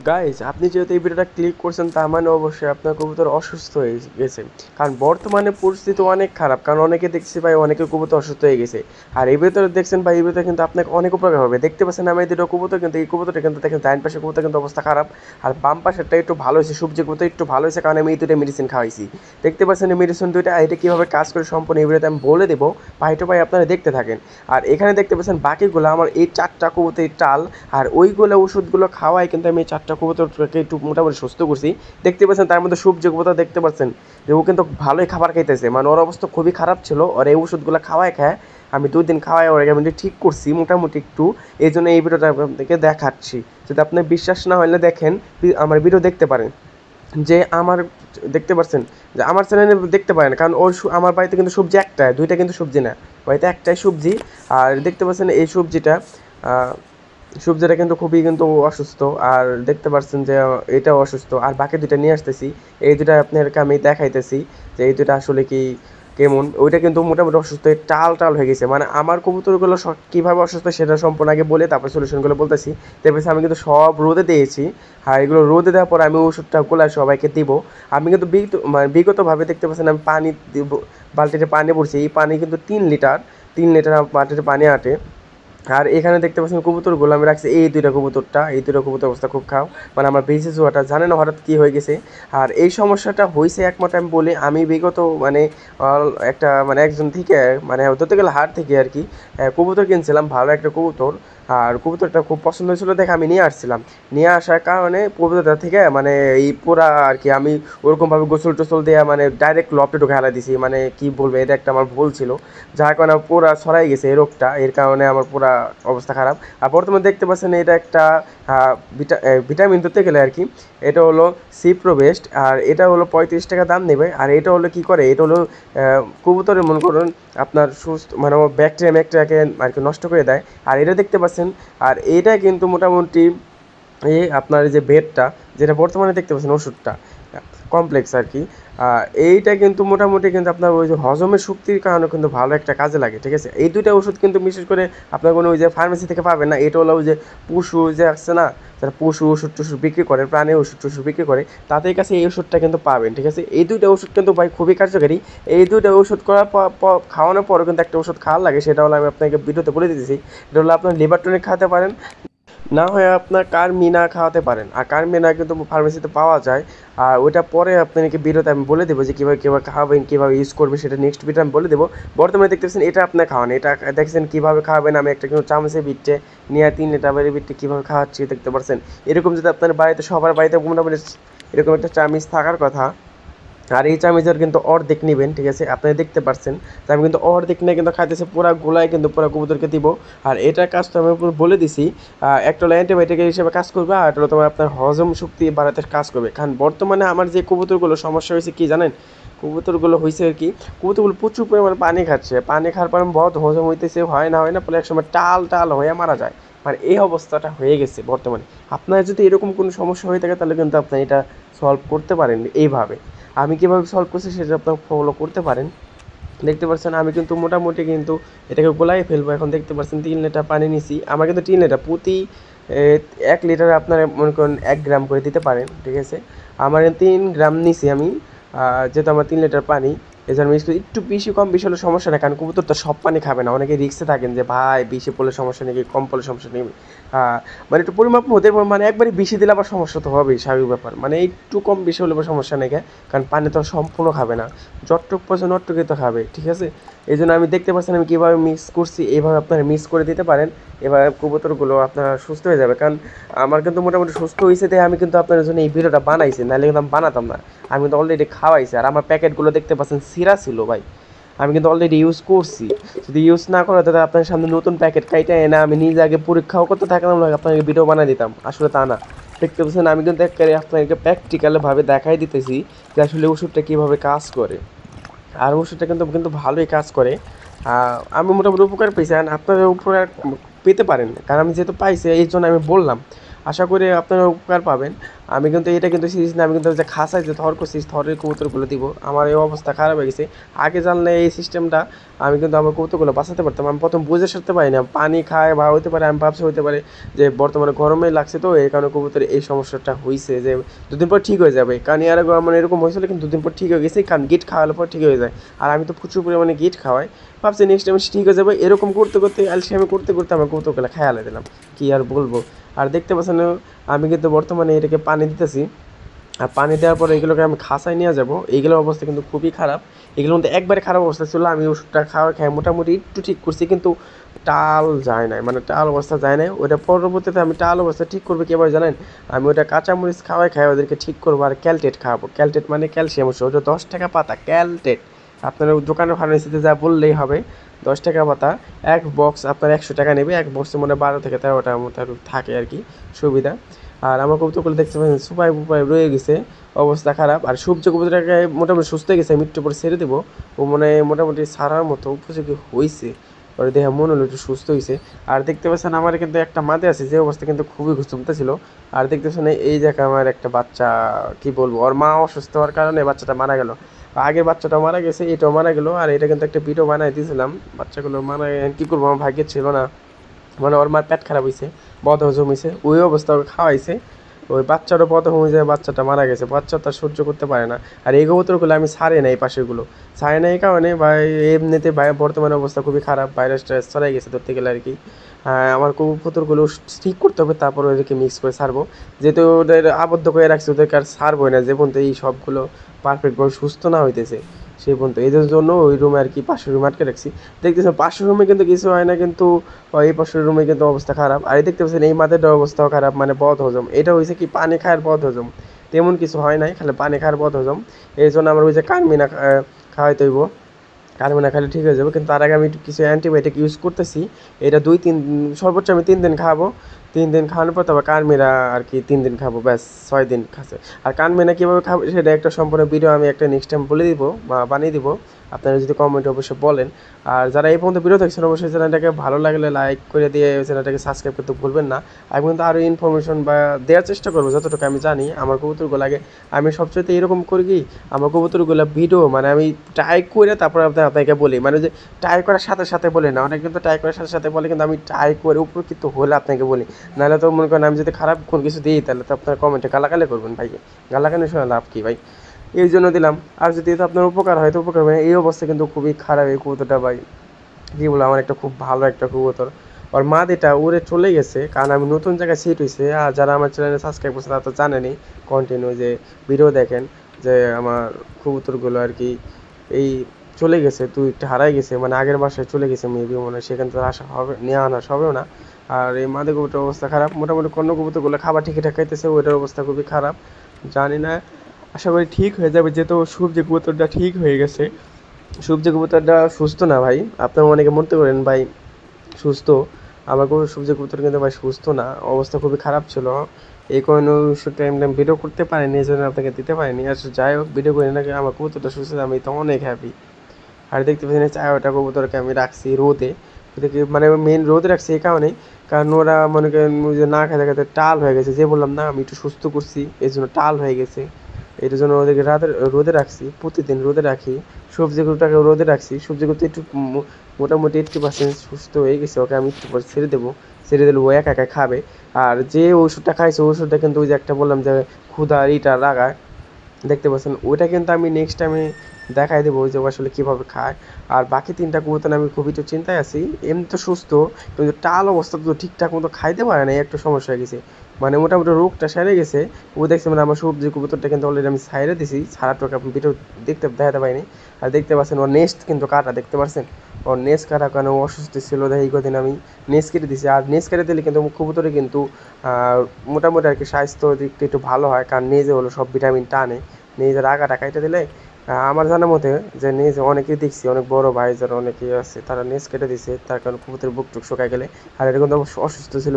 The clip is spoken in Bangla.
গাইস, আপনি যেহেতু এই ভিডিওটা ক্লিক করছেন তার মানে অবশ্যই আপনার কবুতর অসুস্থ হয়ে গেছে। কারণ বর্তমানে পরিস্থিতি অনেক খারাপ, কারণ অনেকে দেখছি ভাই, অনেকের কবুতর অসুস্থ হয়ে গেছে। আর এই ভিতরে দেখছেন ভাই, এই ভিতরে কিন্তু আপনাকে অনেক উপকার হবে। দেখতে পাচ্ছেন আমি এই দুটো কবুতর, কিন্তু এই কবুতরটা কিন্তু দেখেন ডাইন পাশে কবুতর কিন্তু অবস্থা খারাপ, আর বাম পাশেরটা একটু ভালো হয়েছে, সবজি কবুতর একটু ভালো হয়েছে, কারণ আমি এই দুটো মেডিসিন খাওয়াইছি। দেখতে পাচ্ছেন এই মেডিসিন দুইটা, এটা কীভাবে কাজ করে সম্পূর্ণ এই ভিডিওতে আমি বলে দেবো। ভাইটো ভাই আপনারা দেখতে থাকেন। আর এখানে দেখতে পাচ্ছেন বাকিগুলো আমার এই 4টা কবুতরের টাল, আর ওইগুলো ওষুধগুলো খাওয়াই কিন্তু আমি এই 4টা কবুতরকে একটু মোটামুটি সুস্থ করছি। দেখতে পাচ্ছেন তার মধ্যে সূর্য কবুতর দেখতে পাচ্ছেন যে ও কিন্তু ভালোই খাবার খাইতেছে, মানে ওর অবস্থা খুবই খারাপ ছিল, আর এই ওষুধগুলো খায় আমি 2 দিন খাওয়াই ওর আমি ঠিক করছি মোটামুটি একটু। এই জন্য এই ভিডিওটা আপনাদেরকে দেখাচ্ছি। যদি আপনার বিশ্বাস না হলে দেখেন, আমার ভিডিও দেখতে পারেন। যে আমার দেখতে পাচ্ছেন যে আমার চ্যানেলে দেখতে পারেন, কারণ ওর আমার বাড়িতে কিন্তু সবজি একটাই, দুইটা কিন্তু সবজি না, বাড়িতে একটাই সবজি। আর দেখতে পাচ্ছেন এই সবজিটা কিন্তু খুবই কিন্তু অসুস্থ। আর দেখতে পাচ্ছেন যে এটাও অসুস্থ, আর বাকি দুইটা নিয়ে আসতেছি। এই দুটা আপনাদেরকে আমি দেখাইতেছি যে এই দুটা আসলে কি কেমন। ওইটা কিন্তু মোটামুটি অসুস্থ হয়ে টাল হয়ে গেছে। মানে আমার কবুতরগুলো কীভাবে অসুস্থ সেটা সম্পূর্ণ আগে বলে তারপর সলিউশনগুলো বলতেছি। তারপরে আমি কিন্তু সব রোদে দিয়েছি, আর এগুলো রোদে দেওয়ার পর আমি ওষুধটা গোলা সবাইকে দিব। আমি কিন্তু বিগতভাবে দেখতে পাচ্ছেন আমি পানি দিব, বালতিতে পানি পড়ছি, এই পানি কিন্তু 3 লিটার, 3 লিটার বালতিতে পানি আটে। আর এখানে দেখতে পাচ্ছেন কবুতরগুলো আমি রাখছি, এই দুইটা কবুতর অবস্থা খুব খারাপ। মানে আমার বেঁচে যাওয়াটা জানে না হঠাৎ কী হয়ে গেছে। আর এই সমস্যাটা হয়েছে একমাত্র আমি বলি, আমি বিগত মানে একটা মানে একজন থেকে, মানে ধরতে গেলে হাট থেকে আর কি, কবুতর কিনছিলাম, ভালো একটা কবুতর। আর কবুতরটা খুব পছন্দ হয়েছিল দেখে আমি নিয়ে আসছিলাম। নিয়ে আসার কারণে কবুতরটা থেকে মানে এই পুরা আর কি আমি ওরকমভাবে গোসল টোসল দেওয়া মানে ডাইরেক্ট লফটে ঢুকে হেলা দিছি, মানে কি বলবো, এটা একটা আমার ভুল ছিল, যার কারণে আমার পুরা ছড়াই গেছে এই রোগটা, এর কারণে আমার পুরা অবস্থা খারাপ। আর বর্তমানে দেখতে পাচ্ছেন এটা একটা ভিটামিন ধরতে গেলে আর কি, এটা হলো সিপ্রোবেস্ট, আর এটা হলো 35 টাকা দাম নেবে। আর এটা হলো কি করে, এটা হলো কবুতরের মনে করুন আপনার সুস্থ মানে ব্যাকটেরিয়াকে আর কি নষ্ট করে দেয়। আর এটা দেখতে পাচ্ছেন, আর এটা কিন্তু মোটামুটি এই আপনার যে বেডটা, যেটা বর্তমানে দেখতে পাচ্ছেন ওষুধটা কমপ্লেক্স আর কি, এইটা কিন্তু মোটামুটি কিন্তু আপনার ওই যে হজমের শক্তির কারণে কিন্তু ভালো একটা কাজে লাগে, ঠিক আছে। এই দুইটা ওষুধ কিন্তু বিশেষ করে আপনার কোনো ওই যে ফার্মেসি থেকে পাবেন না। এটা হলো ওই যে পশু যে আসছে না, যারা পশু ওষুধ টষুধ বিক্রি করে, প্রাণী ওষুধ টষুধ বিক্রি করে, তাদের কাছে এই ওষুধটা কিন্তু পাবেন, ঠিক আছে। এই দুইটা ওষুধ কিন্তু ভাই খুবই কার্যকারী। এই দুইটা ওষুধ করার পর খাওয়ানোর পরও কিন্তু একটা ওষুধ খাওয়ার লাগে, সেটা হলো আমি আপনাকে ভিডিওতে বলে দিতেছি। এটা হলো আপনার লিভার টনিক খাওয়াতে পারেন, না হয় আপনার কারমিনা খাওয়াতে পারেন। আর কারমিনা কিন্তু ফার্মেসিতে পাওয়া যায়। আর ওইটা পরে আপনাকে ভিডিওতে আমি বলে দেবো যে কীভাবে খাওয়াবেন, কীভাবে ইউজ করবেন, সেটা নেক্সট ভিডিও আমি বলে দেবো। বর্তমানে দেখতেছেন এটা আপনার খাওয়ান, এটা দেখছেন কীভাবে খাওয়াবেন। আমি একটা কিন্তু চামচে বিটে নিয়ে 3 লিটার বিটে কীভাবে খাওয়াচ্ছি দেখতে পাচ্ছেন। এরকম যদি আপনার বাড়িতে সবার বাড়িতে মোটামুটি এরকম একটা চামচ থাকার কথা। আর এই চামচের কিন্তু অর্ধেক নেবেন, ঠিক আছে, আপনি দেখতে পাচ্ছেন যে আমি কিন্তু অর্ধেক নিয়ে কিন্তু খাইতেছি, পুরা গোলায় কিন্তু পুরা কবুতরকে দিব। আর এটার কাজ তো আমি বলে দিছি, একটা হলো অ্যান্টিবায়োটিক হিসেবে কাজ করবে, আর একটা হলো তোমার আপনার হজম শক্তি বাড়াতে কাজ করবে। কারণ বর্তমানে আমার যে কবুতরগুলো সমস্যা হয়েছে কি জানেন, কবুতরগুলো হয়েছে আর কি, কবুতরগুলো প্রচুর পরিমাণে পানি খাচ্ছে, পানি খাওয়ার পর বহুত হজম হইতেছে, হয় না পরে এক সময় টাল হয়ে মারা যায়। মানে এই অবস্থাটা হয়ে গেছে বর্তমানে। আপনার যদি এরকম কোনো সমস্যা হয়ে থাকে তাহলে কিন্তু আপনি এটা সলভ করতে পারেন এইভাবে। আমি কীভাবে সলভ করছি সেটা আপনারা ফলো করতে পারেন। দেখতে পাচ্ছেন আমি কিন্তু মোটামুটি কিন্তু এটাকে গোলায় ফেলবো। এখন দেখতে পাচ্ছেন 3 লিটার পানি নিছি, আমার কিন্তু 3 লিটার প্রতি 1 লিটারে আপনারা মনে করেন 1 গ্রাম করে দিতে পারেন, ঠিক আছে। আমার 3 গ্রাম নিছি আমি, যেহেতু আমার 3 লিটার পানি, এই জন্য একটু বেশি কম বেশি হলে সমস্যা নেই, কারণ কবুতর তো সব পানি খাবে না, অনেকে রিক্সে থাকেন যে ভাই বেশি পড়লে সমস্যা নেই, কম পড়লে সমস্যা নেই। মানে একটু পরিমাপ মধ্যে, মানে একবারে বেশি দিলে আবার সমস্যা তো হবেই, স্বাভাবিক ব্যাপার। মানে একটু কম বেশি হলে সমস্যা নেই, কারণ পানি তো সম্পূর্ণ খাবে না, যতটুক পয়সা নটটুকুই তো খাবে, ঠিক আছে। এই জন্য আমি দেখতে পাচ্ছেন আমি কীভাবে মিক্স করছি, এইভাবে আপনারা মিক্স করে দিতে পারেন। এবার কবুতরগুলো আপনারা সুস্থ হয়ে যাবে, কারণ আমার কিন্তু মোটামুটি সুস্থ হয়েছে তাই আমি কিন্তু আপনাদের জন্য এই ভিডিওটা বানাইছি, নাহলে কিন্তু আমি বানাতাম না। আমি কিন্তু অলরেডি খাওয়াইছি, আর আমার প্যাকেটগুলো দেখতে পাচ্ছেন সিরা ছিল ভাই, আমি কিন্তু অলরেডি ইউজ করছি। যদি ইউজ না করে তাহলে আপনার সামনে নতুন প্যাকেট কাইটা এনে আমি নিজে আগে পরীক্ষাও করতে থাকলাম, আপনাকে ভিডিও বানিয়ে দিতাম, আসলে তা না। দেখতে পাচ্ছেন আমি কিন্তু আপনাকে প্র্যাকটিক্যালভাবে দেখাই দিতেছি যে আসলে ওষুধটা কীভাবে কাজ করে। আর ওষুধটা কিন্তু কিন্তু ভালোই কাজ করে। আমি মোটামুটি উপকার পেয়েছি, আর আপনারা উপকার পেতে পারেন, কারণ আমি যেহেতু পাইছি এই জন্য আমি বললাম। আশা করি আপনারা উপকার পাবেন। আমি কিন্তু এটা কিন্তু সিরিজ না, আমি কিন্তু যে খাসায় যে থর করছি থরের কবুতরগুলো দিব। আমার এই অবস্থা খারাপ হয়ে গেছে। আগে জানলে এই সিস্টেমটা আমি কিন্তু আমার কবুতরগুলো বাঁচাতে পারতাম। আমি প্রথম বুঝে সারতে পারি না, পানি খায় বা হতে পারে আমি ভাবছি হতে পারে যে বর্তমানে গরমে লাগছে, তো এই কারণে কবুতরের এই সমস্যাটা হয়েছে যে দুদিন পর ঠিক হয়ে যাবে। কারণ এর আগে আমার এরকম হয়েছিল, কিন্তু দুদিন পর ঠিক হয়ে গেছে, কারণ গিট খাওয়ানোর পর ঠিক হয়ে যায়। আর আমি তো প্রচুর পরিমাণে গিট খাওয়াই, ভাবছি নেক্সট টাইম ঠিক হয়ে যাবে। এরকম করতে করতে আলসেমি করতে করতে আমার কবুতরগুলো খেয়ালে দিলাম, কী আর বলবো। আর দেখতে পাচ্ছেন আমি কিন্তু বর্তমানে এটাকে পানি দিতেছি। আর পানি দেওয়ার পরে এগুলোকে আমি খাসায় নিয়ে যাব। এইগুলোর অবস্থা কিন্তু খুবই খারাপ। এগুলোর মধ্যে একবারে খারাপ অবস্থা ছিল। আমি ওষুধটা খাওয়া মোটামুটি একটু ঠিক করছি, কিন্তু টাল যায় নাই, মানে টাল অবস্থা যায় নাই। ওটা পরবর্তীতে আমি টাল অবস্থা ঠিক করবো কীভাবে জানেন? আমি ওটা কাঁচামরিচ খাওয়াই ওদেরকে ঠিক করবো, আর ক্যালটেট খাওয়াবো। ক্যালটেট মানে ক্যালসিয়াম ওষুধ, ওটা 10 টাকা পাতা ক্যালটেট। আপনার দোকানের ফার্মেসিতে যা বললেই হবে। 10 টাকা পাতা, এক বক্স আপনার 100 টাকা নেবে। এক বক্সে মনে হয় 12 থেকে 13টার মতো থাকে আর কি, সুবিধা। আর আমার কবুতরগুলো দেখতে পাচ্ছেন সুপাই পুপাই রয়ে গেছে, অবস্থা খারাপ। আর সূর্য কবুতরটাকে মোটামুটি সুস্থ হয়ে গেছে, আমি একটু পরে ছেড়ে দেবো। ও মনে হয় মোটামুটি সারার মতো উপযোগী হয়েছে, ওর দেহে মনে হলো একটু সুস্থ হয়েছে। আর দেখতে পাচ্ছেন আমার কিন্তু একটা মাদে আছে, যে অবস্থা কিন্তু খুবই ঘুমতে ছিল। আর দেখতে পাচ্ছেন এই জায়গায় আমার একটা বাচ্চা, কি বলবো, ওর মা অসুস্থ হওয়ার কারণে বাচ্চাটা মারা গেল। আগের বাচ্চাটা মারা গেছে, এটাও মারা গেল। আর এটা কিন্তু একটা ভিডিও বানাই দিয়েছিলাম, বাচ্চাগুলো মারা কী করবো, আমার ভাগ্যে ছিল না। মানে ওর মার পেট খারাপ হয়েছে, বদহজম হয়েছে, ওই অবস্থা ওকে খাওয়াইছে। ওই বাচ্চারও বদহজম হয়ে যায়, বাচ্চাটা মারা গেছে, বাচ্চা তার সহ্য করতে পারে না। আর এই কবুতরগুলো আমি ছাড়ে নাই, পাশেগুলো ছাড়ে নাই কারণে ভাই এমনিতে বর্তমানে অবস্থা খুবই খারাপ, ভাইরাস টাইরাস ছড়াই গেছে ধরতে গেলে আর কি। আমার কবুতরগুলো ঠিক করতে হবে, তারপর ওদেরকে মিক্স করে ছাড়বো। যেহেতু ওদের আবদ্ধ করে রাখছি, ওদেরকে আর ছাড়বোই না যে পর্যন্ত এই সবগুলো পারফেক্টভাবে সুস্থ না হইতেছে সেই পর্যন্ত। এদের জন্য ওই রুমে আর কি, পাশের রুমে আটকে রাখছি। দেখতেছেন পাশের রুমে কিন্তু কিছু হয় না, কিন্তু এই পাশের রুমে কিন্তু অবস্থা খারাপ। আর এই দেখতে পাচ্ছেন এই মাদের অবস্থাও খারাপ, মানে বদ হজম। এটা হয়েছে কি পানি খাওয়ার বদ হজম, তেমন কিছু হয় নাই, খালি পানি খাওয়ার বদ হজম। এই জন্য আমার ওই যে কানমিনা খাওয়াইতে হইব। কানমিনা খাইলে ঠিক হয়ে যাবে, কিন্তু তার আগে আমি একটু কিছু অ্যান্টিবায়োটিক ইউজ করতেছি। এটা 2-3, সর্বোচ্চ আমি 3 দিন খাবো। 3 দিন খাওয়ানোর পর তারপর কানমিনা আর কি 3 দিন খাবো, ব্যাস 6 দিন খাচ্ছে। আর কানমিনা কীভাবে খাবো সেটা একটা সম্পূর্ণ ভিডিও আমি একটা নেক্সট টাইম বলে দিব বা বানিয়ে দিব, আপনারা যদি কমেন্টে অবশ্যই বলেন। আর যারা এই পর্যন্ত ভিডিও দেখছেন অবশ্যই চ্যানেলটাকে ভালো লাগলে লাইক করে দিয়ে চ্যানেলটাকে সাবস্ক্রাইব করতে ভুলবেন না। আমি কিন্তু আরও ইনফরমেশন বা দেওয়ার চেষ্টা করবো যতটুকু আমি জানি আমার কবুতরগুলো লাগে। আমি সবচেয়ে এরকম করি কি, আমার কবুতরগুলো ভিডিও মানে আমি ট্রাই করে তারপর আপনাকে বলি, মানে যে ট্রাই করার সাথে সাথে বলি না, অনেক কিন্তু ট্রাই করার সাথে সাথে বলে, কিন্তু আমি ট্রাই করে উপকৃত হলে আপনাকে বলি। নাহলে তো মনে করেন আমি যদি খারাপ কোনো কিছু দিই তাহলে তো আপনার কমেন্টে গালাগালি করবেন ভাই, গালাগালি শোনা লাভ কি ভাই, এই জন্য দিলাম। আর যদি তো আপনার উপকার হয় তো উপকার হয়। এই অবস্থা কিন্তু খুবই খারাপ এই কবুতরটা ভাই, কী বলবো, আমার একটা খুব ভালো একটা কবুতর। ওর মা এটা উড়ে চলে গেছে, কারণ আমি নতুন জায়গায় সিট হয়েছে। আর যারা আমার চ্যানেলে সাবস্ক্রাইব করছে তারা তো জানেনি, কন্টিনিউ যে ভিডিও দেখেন, যে আমার কবুতরগুলো আর কি এই চলে গেছে, তুই একটা হারাই গেছে, মানে আগের বাসায় চলে গেছে মেবি, মনে হয় সেখান থেকে আসা হবে, নেওয়া আনা হবেও না। আর এই মাদে কবুতরের অবস্থা খারাপ, মোটামুটি অন্য কবুতরগুলো খাবার ঠিকঠাক খাইতেছে, ওইটার অবস্থা খুবই খারাপ। জানি না, আশা করি ঠিক হয়ে যাবে, যেহেতু সূর্য কবুতরটা ঠিক হয়ে গেছে। সূর্য কবুতরটা সুস্থ না ভাই, আপনারা অনেকে মনে করেন ভাই সুস্থ, আমার কোনো সূর্য কবুতর কিন্তু ভাই সুস্থ না, অবস্থা খুবই খারাপ ছিল। এই কারণে টাইম ভিডিও করতে পারিনি, এই জন্য আপনাকে দিতে পারিনি। আর যাই হোক, ভিডিও করি না, আমার কবুতরটা সুস্থ, আমি তো অনেক হ্যাপি। আর দেখতে পাচ্ছেন চারটা কবুতরকে আমি রাখছি রোদে, ওদেরকে মানে মেন রোদে রাখছি এই কারণেই, কারণ ওরা মনে করেন যে না খেতে খেতে টাল হয়ে গেছে, যে বললাম না আমি একটু সুস্থ করছি এই জন্য টাল হয়ে গেছে। এটার জন্য ওদেরকে রোদে রাখছি, প্রতিদিন রোদে রাখি। সবজিগুলোটাকে রোদে রাখছি, সবজিগুলো একটু মোটামুটি 80% সুস্থ হয়ে গেছে, ওকে আমি একটু পরে ছেড়ে দেবো। ছেড়ে দিলে ও একা একা খাবে। আর যে ওষুধটা খাইছে ওষুধটা কিন্তু ওই যে একটা বললাম যে ক্ষুধা ইটা লাগায়, দেখতে পাচ্ছেন ওইটা কিন্তু আমি নেক্সট টাইমে দেখাই দেবো যে ও আসলে কীভাবে খায়। আর বাকি 3টা কবুতর আমি খুবই একটু চিন্তায় আছি, এমনি তো সুস্থ, কিন্তু টাল অবস্থা তো ঠিকঠাক মতো খাইতে পারে না, একটু সমস্যা হয়ে গেছে। মানে মোটামুটি রোগটা সেরে গেছে। ও দেখছে মানে আমার সবজি কবুতরটা কিন্তু অলরেডি আমি ছাইড়ে দিছি, ছাড়াটাকে আপনি ভিডিও দেখাতে পারিনি। আর দেখতে পাচ্ছেন ওর নেস্ট কিন্তু কাটা, দেখতে পাচ্ছেন ওর নেস্ট কাটা, কারণ ও অসুস্থ ছিল এই কদিন আমি নেস্ট কেটে দিছি। আর নেস্ট কেটে দিলে কিন্তু কবুতরে কিন্তু মোটামুটি আর কি স্বাস্থ্য দিকটা একটু ভালো হয়, কারণ নিজে হলো সব ভিটামিন টানে। নিজের আগাটা কাইটে দিলে আমার জানার মতে যে নিজে অনেকেই দেখছি, অনেক বড় ভাই যারা অনেকেই আছে তারা নেজ কেটে দিছে, তার কারণে কবুতরের বুক টুক শুকায় গেলে। আর এটা কিন্তু অসুস্থ ছিল।